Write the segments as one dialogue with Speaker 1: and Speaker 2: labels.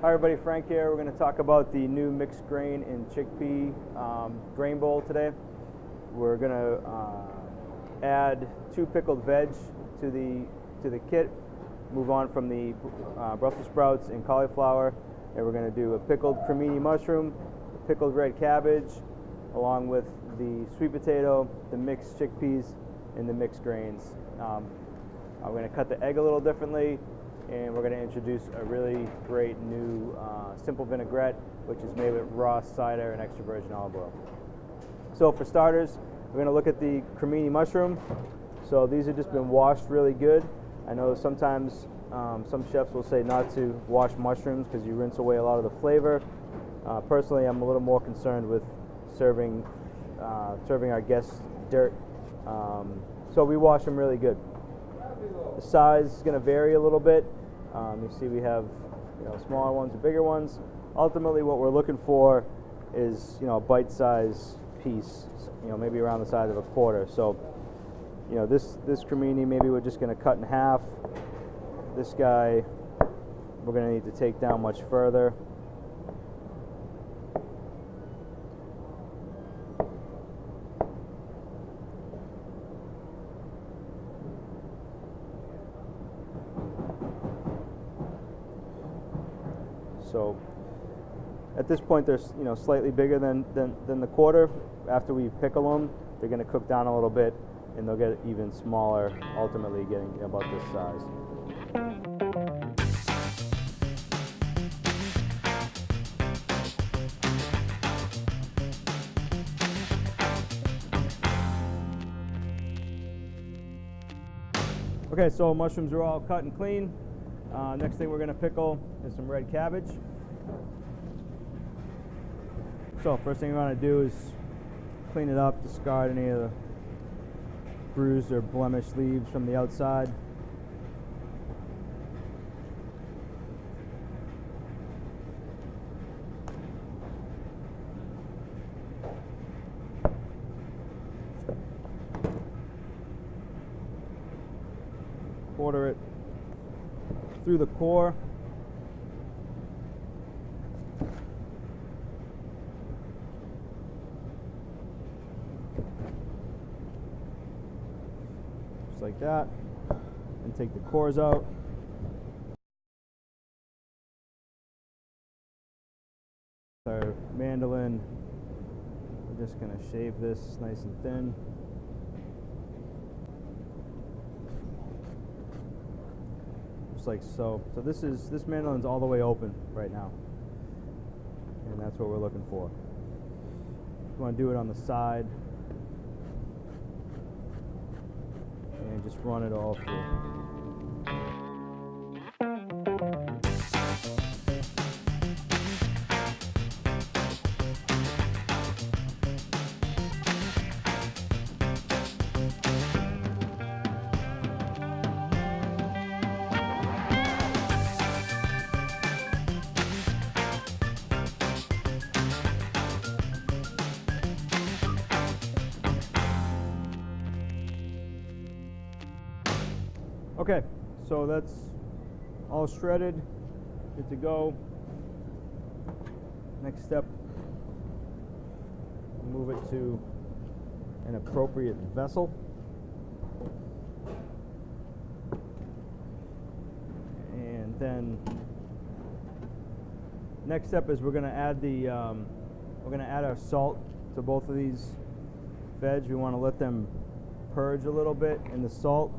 Speaker 1: Hi everybody, Frank here. We're going to talk about the new mixed grain and chickpea grain bowl today. We're going to add 2 pickled veg to the kit, move on from the Brussels sprouts and cauliflower, and we're going to do a pickled cremini mushroom, a pickled red cabbage, along with the sweet potato, the mixed chickpeas, and the mixed grains. I'm going to cut the egg a little differently, and we're going to introduce a really great new simple vinaigrette, which is made with raw cider and extra virgin olive oil. So for starters, we're going to look at the cremini mushroom. So these have just been washed really good. I know sometimes some chefs will say not to wash mushrooms because you rinse away a lot of the flavor. Personally, I'm a little more concerned with serving our guests dirt. So we wash them really good. The size is going to vary a little bit. You see we have smaller ones and bigger ones. Ultimately what we're looking for is a bite-sized piece, maybe around the size of a quarter. So this cremini, maybe we're just going to cut in half. This guy we're going to need to take down much further. So at this point they're slightly bigger than the quarter. After we pickle them, they're going to cook down a little bit and they'll get even smaller, ultimately getting about this size. Okay, so mushrooms are all cut and clean. Next thing we're going to pickle is some red cabbage. So first thing we want to do is clean it up, discard any of the bruised or blemished leaves from the outside. Quarter it through the core. Just like that. And take the cores out. Our mandolin, we're just going to shave this nice and thin. Just like so. So this mandolin's all the way open right now, and that's what we're looking for. You want to do it on the side and just run it all through. Okay, so that's all shredded, good to go. Next step, move it to an appropriate vessel. And then next step is we're going to add our salt to both of these veg. We want to let them purge a little bit in the salt.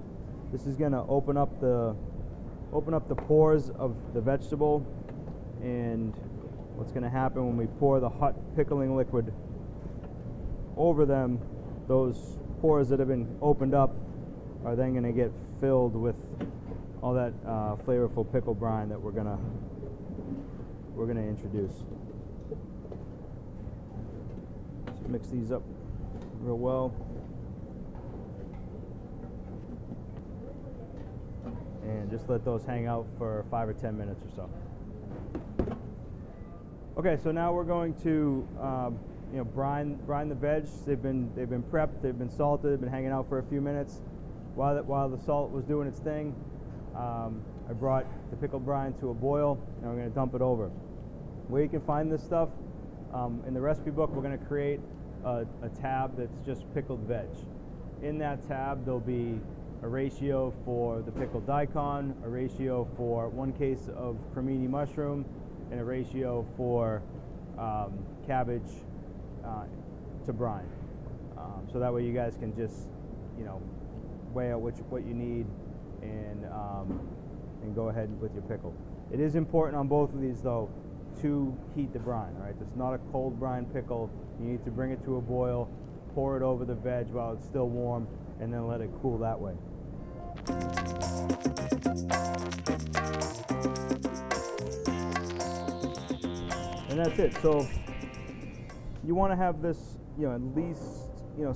Speaker 1: This is going to open up the pores of the vegetable, and what's going to happen when we pour the hot pickling liquid over them, those pores that have been opened up are then going to get filled with all that flavorful pickle brine that we're going to introduce. So mix these up real well. And just let those hang out for 5 or 10 minutes or so. Okay, so now we're going to brine the veg. They've been prepped, they've been salted, they've been hanging out for a few minutes. While the salt was doing its thing, I brought the pickled brine to a boil, and we're going to dump it over. Where you can find this stuff, in the recipe book, we're going to create a tab that's just pickled veg. In that tab, there'll be a ratio for the pickled daikon, a ratio for 1 case of cremini mushroom, and a ratio for cabbage to brine. So that way you guys can just, weigh out what you need and go ahead with your pickle. It is important on both of these though to heat the brine. All right, it's not a cold brine pickle. You need to bring it to a boil, pour it over the veg while it's still warm, and then let it cool that way. And that's it. So you want to have this, at least,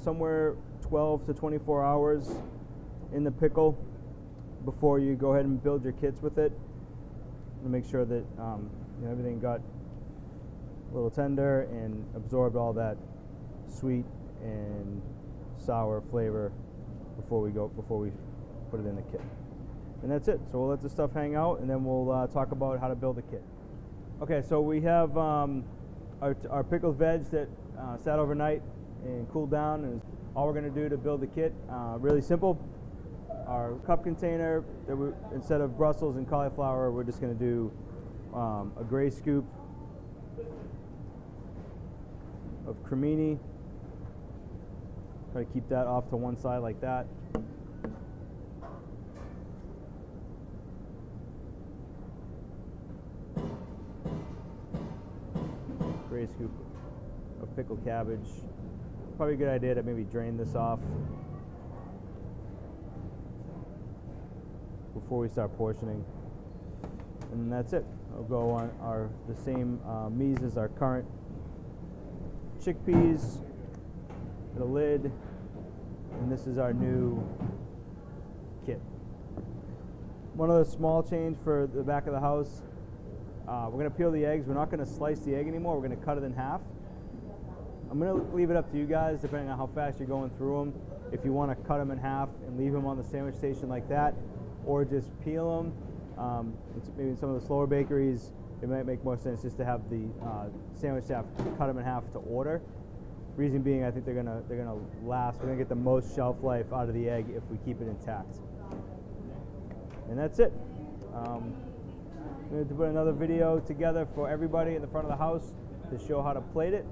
Speaker 1: somewhere 12 to 24 hours in the pickle before you go ahead and build your kits with it, to make sure that everything got a little tender and absorbed all that sweet and sour flavor before we put it in the kit. And that's it. So we'll let this stuff hang out, and then we'll talk about how to build a kit. Okay, so we have our pickled veg that sat overnight and cooled down, and all we're going to do to build the kit, really simple. Our cup container, instead of Brussels and cauliflower, we're just going to do a gray scoop of cremini. Try to keep that off to one side like that. Gray scoop of pickled cabbage. Probably a good idea to maybe drain this off before we start portioning. And that's it. I'll go on the same mise as our current chickpeas, the lid, and this is our new kit. One other small change for the back of the house. We're going to peel the eggs. We're not going to slice the egg anymore. We're going to cut it in half. I'm going to leave it up to you guys, depending on how fast you're going through them. If you want to cut them in half and leave them on the sandwich station like that, or just peel them. Maybe in some of the slower bakeries, it might make more sense just to have the sandwich staff cut them in half to order. Reason being, I think they're gonna last. We're gonna get the most shelf life out of the egg if we keep it intact. And that's it. I'm going to put another video together for everybody in the front of the house to show how to plate it.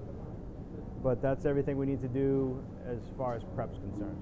Speaker 1: But that's everything we need to do as far as prep's concerned.